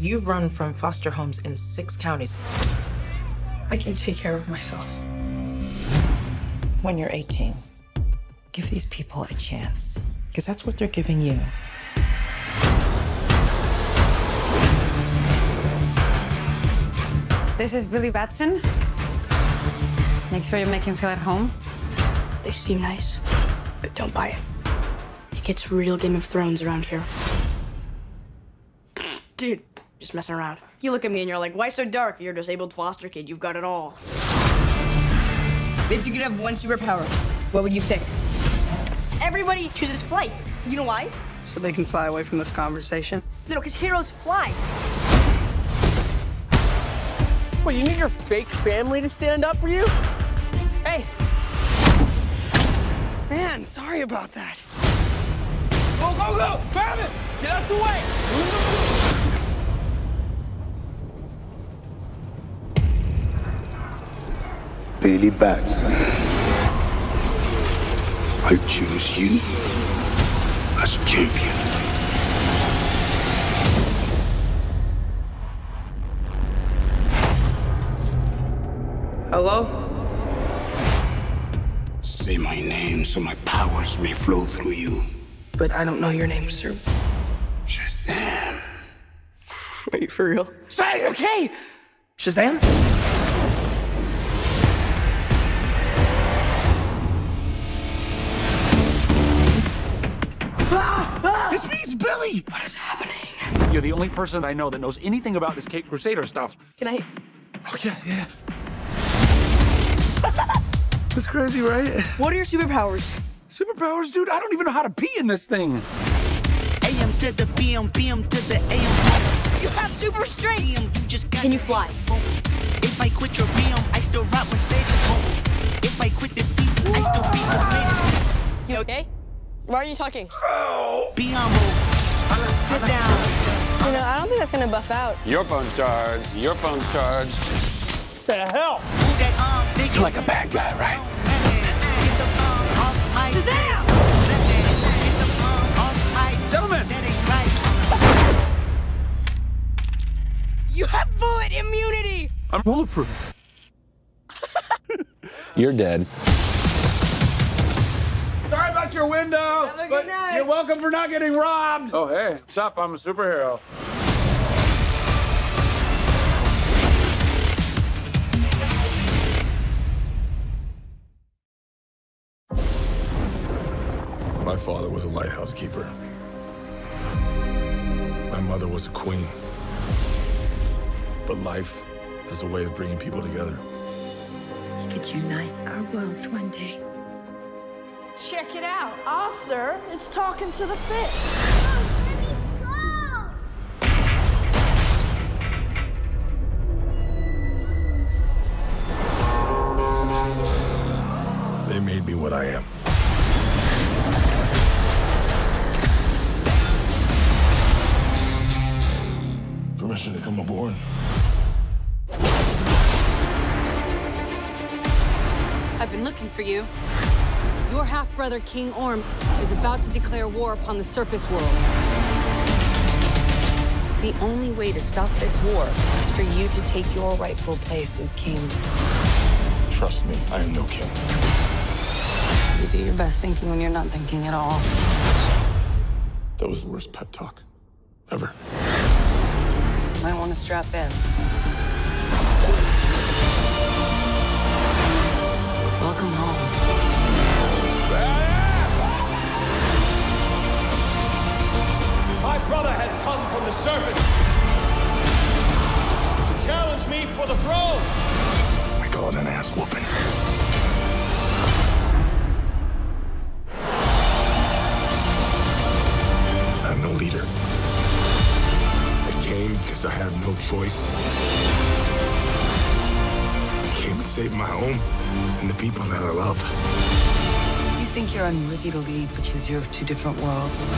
You've run from foster homes in 6 counties. I can take care of myself. When you're 18, give these people a chance, because that's what they're giving you. This is Billy Batson. Make sure you make him feel at home. They seem nice, but don't buy it. It gets real Game of Thrones around here. Dude, just messing around. You look at me and you're like, why so dark? You're a disabled foster kid. You've got it all. If you could have one superpower, what would you pick? Everybody chooses flight. You know why? So they can fly away from this conversation? No, because heroes fly. What, you need your fake family to stand up for you? Hey! Man, sorry about that. Go, go, go! Grab it! Get out the way! Billy Batson, I choose you as champion. Hello? Say my name so my powers may flow through you. But I don't know your name, sir. Shazam. Are you for real? Say, okay! Shazam? This means Billy! What is happening? You're the only person I know that knows anything about this Cape Crusader stuff. Can I? Oh, yeah. That's crazy, right? What are your superpowers? Superpowers, dude? I don't even know how to pee in this thing. AM to the PM, PM to the AM. You have super strength. PM, you just got. Can you fly? If I quit your PM, I still rock Mercedes. If I quit this season, I still be the greatest. You okay? Why are you talking? Be on move. Sit down. You know, I don't think that's gonna buff out. Your phone's charged. Your phone's charged. What the hell? Move that arm, You're like a bad guy, right? Get the arm off my Shazam! Get the arm off my Gentlemen! That ain't right. You have bullet immunity. I'm bulletproof. You're dead. Sorry about your window, but you're welcome for not getting robbed. Oh, hey, what's up? I'm a superhero. My father was a lighthouse keeper. My mother was a queen. But life has a way of bringing people together. We could unite our worlds one day. Check it out. Arthur is talking to the fish. They made me what I am. Permission to come aboard. I've been looking for you. Your half-brother, King Orm, is about to declare war upon the surface world. The only way to stop this war is for you to take your rightful place as king. Trust me, I am no king. You do your best thinking when you're not thinking at all. That was the worst pep talk ever. Might want to strap in. Welcome home. My brother has come from the surface to challenge me for the throne. We call it an ass whooping. I'm no leader. I came because I had no choice. I came to save my home and the people that I love. You think you're unworthy to lead because you're of two different worlds.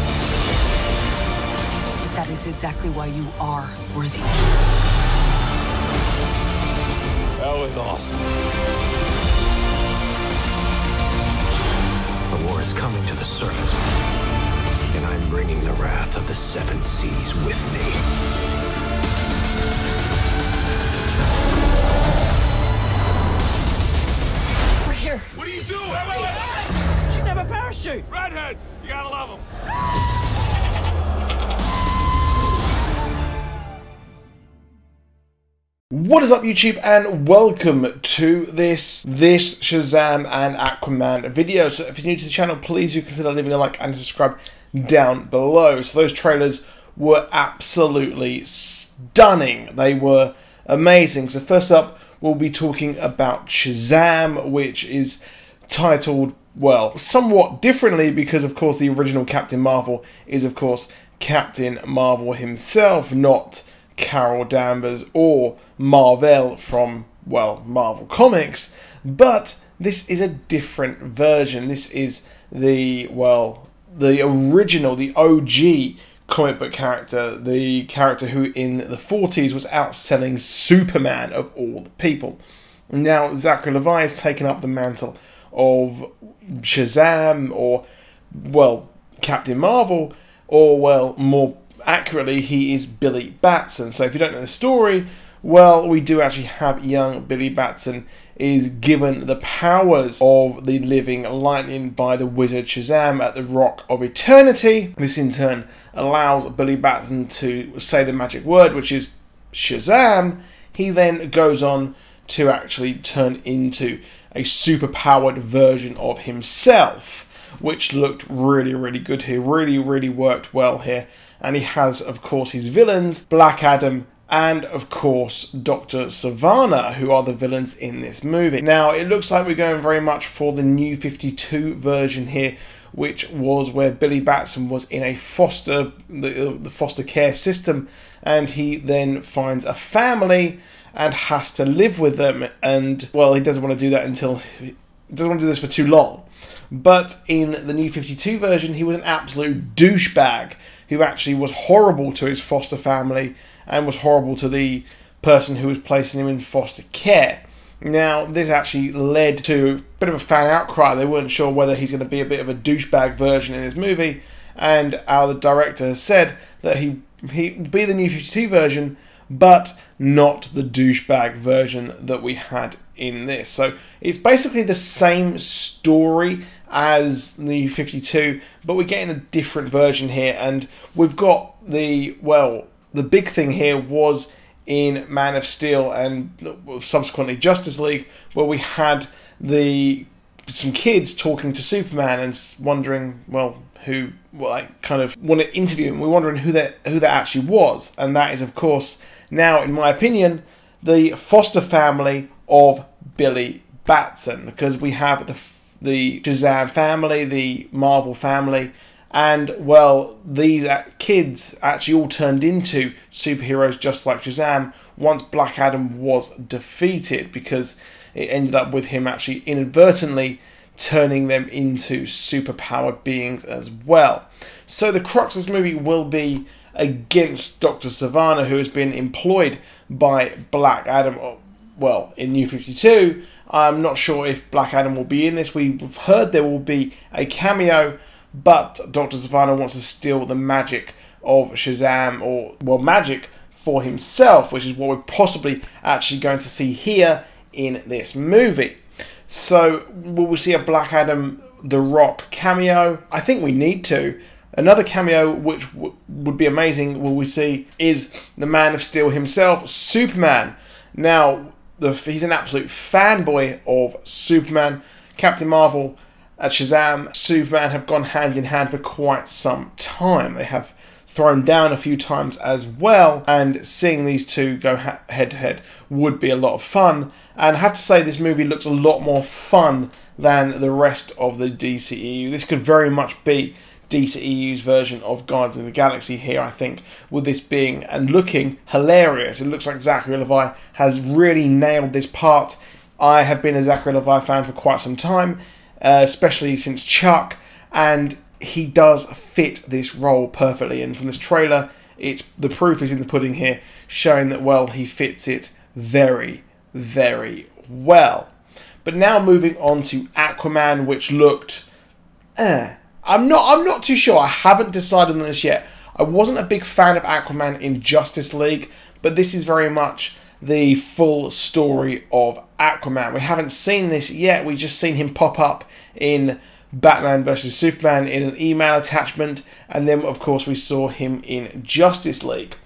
But that is exactly why you are worthy. That was awesome. The war is coming to the surface, and I'm bringing the wrath of the 7 seas with me. What is up, YouTube, and welcome to this Shazam and Aquaman video. So if you're new to the channel, please do consider leaving a like and subscribe down below. So those trailers were absolutely stunning. They were amazing. So first up, we'll be talking about Shazam, which is titled, well, somewhat differently because, of course, the original Captain Marvel is, of course, Captain Marvel himself, not Carol Danvers or Marvel from, well, Marvel Comics. But this is a different version. This is the, well, the original, the OG comic book character, the character who in the 40s was outselling Superman of all the people. Now Zachary Levi has taken up the mantle of Shazam, or, well, Captain Marvel, or, well, more accurately, he is Billy Batson. So if you don't know the story, well, we do actually have young Billy Batson is given the powers of the living lightning by the wizard Shazam at the Rock of Eternity. This in turn allows Billy Batson to say the magic word, which is Shazam. He then goes on to actually turn into a super-powered version of himself, which looked really, really good here. Really worked well here. And he has, of course, his villains, Black Adam, and, of course, Dr. Sivana, who are the villains in this movie. Now, it looks like we're going very much for the New 52 version here, which was where Billy Batson was in a the foster care system, and he then finds a family and has to live with them. And, well, he doesn't want to do that until... he doesn't want to do this for too long. But in the New 52 version, he was an absolute douchebag who actually was horrible to his foster family and was horrible to the person who was placing him in foster care. Now, this actually led to a bit of a fan outcry. They weren't sure whether he's going to be a bit of a douchebag version in this movie, and our director has said that he'd be the New 52 version, but not the douchebag version that we had in this. So it's basically the same story as the 52, but we're getting a different version here. And we've got the, well, the big thing here was in Man of Steel and subsequently Justice League, where we had some kids talking to Superman and wondering, well, who, well, I kind of want to interview him. We're wondering who that actually was, and that is, of course, now, in my opinion, the foster family of Billy Batson, because we have the Shazam family, the Marvel family, and, well, these kids actually all turned into superheroes just like Shazam once Black Adam was defeated, because it ended up with him actually inadvertently turning them into superpowered beings as well. So the crux of this movie will be against Dr. Sivana, who has been employed by Black Adam, well, in New 52. I'm not sure if Black Adam will be in this. We've heard there will be a cameo, but Dr. Sivana wants to steal the magic of Shazam, or, well, magic for himself, which is what we're possibly actually going to see here in this movie. So, will we see a Black Adam, The Rock cameo? I think we need to. Another cameo, which would be amazing, will we see, is the Man of Steel himself, Superman. Now, he's an absolute fanboy of Superman. Captain Marvel and Shazam, Superman have gone hand in hand for quite some time. They have thrown down a few times as well, and seeing these two go head to head would be a lot of fun. And I have to say, this movie looks a lot more fun than the rest of the DCEU. This could very much be DCEU's version of Guardians of the Galaxy here, I think, with this being and looking hilarious. It looks like Zachary Levi has really nailed this part. I have been a Zachary Levi fan for quite some time, especially since Chuck, and he does fit this role perfectly. And from this trailer, the proof is in the pudding here, showing that, well, he fits it very well. But now moving on to Aquaman, which looked I'm not too sure. I haven't decided on this yet. I wasn't a big fan of Aquaman in Justice League, but this is very much the full story of Aquaman. We haven't seen this yet. We've just seen him pop up in Batman vs Superman in an email attachment, and then of course we saw him in Justice League.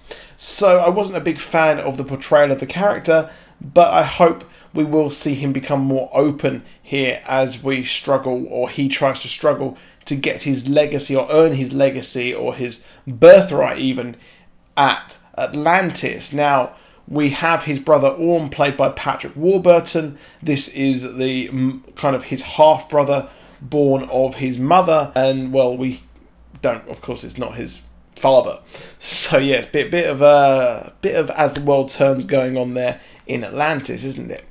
So I wasn't a big fan of the portrayal of the character, but I hope we will see him become more open here as we struggle, or he tries to struggle to get his legacy, or earn his legacy, or his birthright even, at Atlantis. Now, we have his brother Orm, played by Patrick Warburton. This is the kind of his half-brother, born of his mother, and well, we don't, of course, it's not his father. So yeah, bit of as the world turns going on there in Atlantis, isn't it?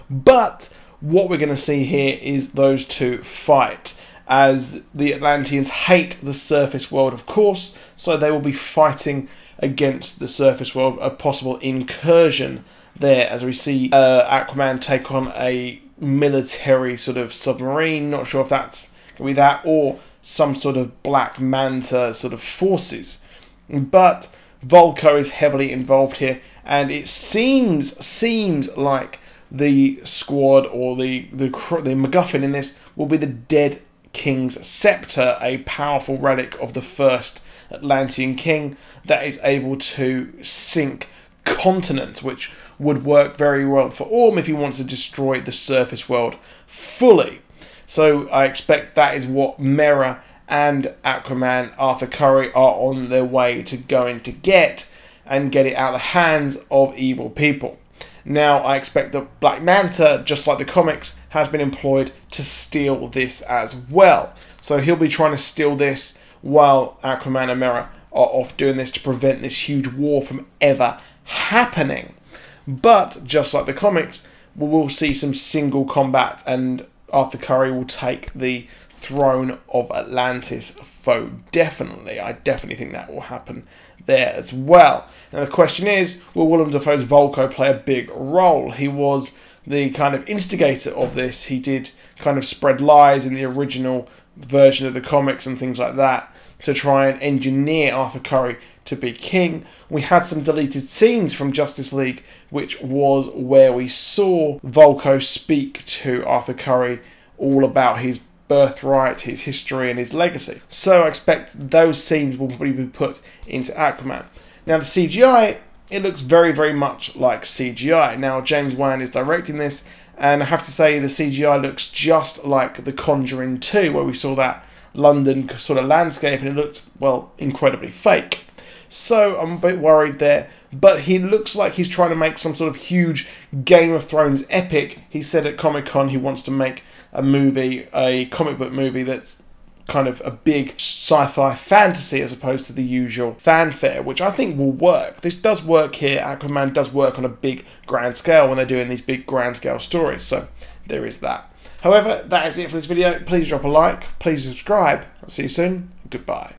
But what we're going to see here is those two fight, as the Atlanteans hate the surface world, of course, so they will be fighting against the surface world, a possible incursion there, as we see Aquaman take on a military sort of submarine. Not sure if that's going to be that, or some sort of Black Manta sort of forces. But Vulko is heavily involved here, and it seems like the squad, or the MacGuffin in this, will be the dead King's Scepter, a powerful relic of the first Atlantean king that is able to sink continents, which would work very well for Orm if he wants to destroy the surface world fully. So I expect that is what Mera and Aquaman, Arthur Curry, are on their way to going to get, and get it out of the hands of evil people. Now, I expect that Black Manta, just like the comics, has been employed to steal this as well. So he'll be trying to steal this while Aquaman and Mera are off doing this to prevent this huge war from ever happening. But, just like the comics, we will see some single combat, and Arthur Curry will take the throne of Atlantis foe. Definitely. I definitely think that will happen there as well. Now the question is, will Willem Dafoe's Vulko play a big role? He was the kind of instigator of this. He did kind of spread lies in the original version of the comics and things like that to try and engineer Arthur Curry to be king. We had some deleted scenes from Justice League, which was where we saw Vulko speak to Arthur Curry all about his birthright, his history, and his legacy. So I expect those scenes will probably be put into Aquaman. Now the CGI, it looks very, very much like CGI. Now James Wan is directing this, and I have to say the CGI looks just like The Conjuring 2, where we saw that London sort of landscape, and it looked, well, incredibly fake. So I'm a bit worried there, but he looks like he's trying to make some sort of huge Game of Thrones epic. He said at Comic-Con he wants to make a movie, a comic book movie that's kind of a big sci-fi fantasy as opposed to the usual fanfare, which I think will work. This does work here. Aquaman does work on a big grand scale when they're doing these big grand scale stories, so there is that. However, that is it for this video. Please drop a like, please subscribe. I'll see you soon. Goodbye.